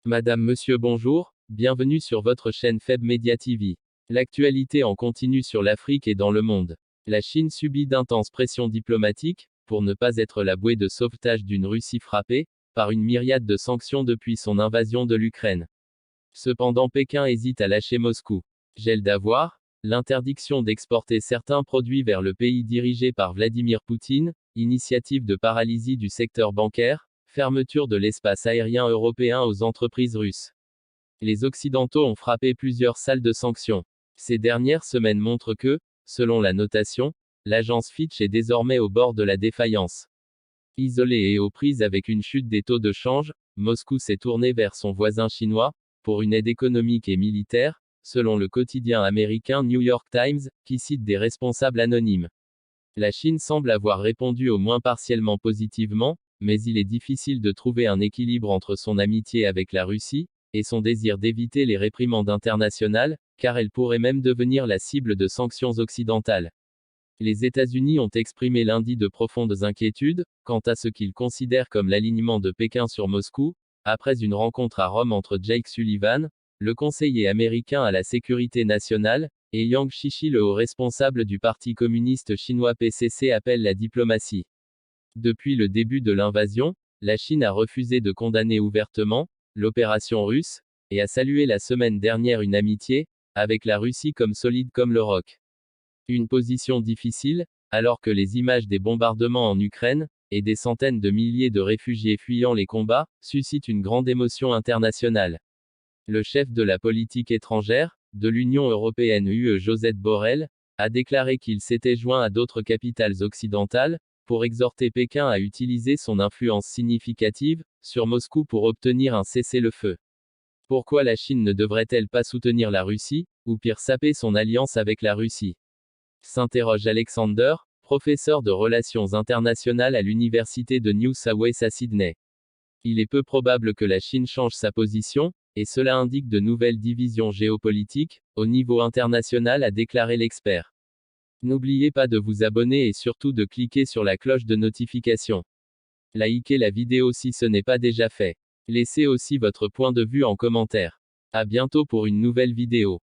Madame, Monsieur, bonjour, bienvenue sur votre chaîne Feb Media TV. L'actualité en continu sur l'Afrique et dans le monde. La Chine subit d'intenses pressions diplomatiques, pour ne pas être la bouée de sauvetage d'une Russie frappée, par une myriade de sanctions depuis son invasion de l'Ukraine. Cependant, Pékin hésite à lâcher Moscou. Gel d'avoirs, l'interdiction d'exporter certains produits vers le pays dirigé par Vladimir Poutine, initiative de paralysie du secteur bancaire, fermeture de l'espace aérien européen aux entreprises russes. Les Occidentaux ont frappé plusieurs salles de sanctions. Ces dernières semaines montrent que, selon la notation, l'agence Fitch est désormais au bord de la défaillance. Isolée et aux prises avec une chute des taux de change, Moscou s'est tourné vers son voisin chinois, pour une aide économique et militaire, selon le quotidien américain New York Times, qui cite des responsables anonymes. La Chine semble avoir répondu au moins partiellement positivement, mais il est difficile de trouver un équilibre entre son amitié avec la Russie, et son désir d'éviter les réprimandes internationales, car elle pourrait même devenir la cible de sanctions occidentales. Les États-Unis ont exprimé lundi de profondes inquiétudes, quant à ce qu'ils considèrent comme l'alignement de Pékin sur Moscou, après une rencontre à Rome entre Jake Sullivan, le conseiller américain à la sécurité nationale, et Yang Jiechi, le haut responsable du Parti communiste chinois PCC, appelle la diplomatie. Depuis le début de l'invasion, la Chine a refusé de condamner ouvertement l'opération russe, et a salué la semaine dernière une amitié avec la Russie comme solide comme le roc. Une position difficile, alors que les images des bombardements en Ukraine, et des centaines de milliers de réfugiés fuyant les combats, suscitent une grande émotion internationale. Le chef de la politique étrangère, de l'Union européenne UE, Josep Borrell, a déclaré qu'il s'était joint à d'autres capitales occidentales, pour exhorter Pékin à utiliser son influence significative sur Moscou pour obtenir un cessez-le-feu. Pourquoi la Chine ne devrait-elle pas soutenir la Russie, ou pire saper son alliance avec la Russie? S'interroge Alexander, professeur de relations internationales à l'université de New South Wales à Sydney. Il est peu probable que la Chine change sa position, et cela indique de nouvelles divisions géopolitiques, au niveau international, a déclaré l'expert. N'oubliez pas de vous abonner et surtout de cliquer sur la cloche de notification. Likez la vidéo si ce n'est pas déjà fait. Laissez aussi votre point de vue en commentaire. À bientôt pour une nouvelle vidéo.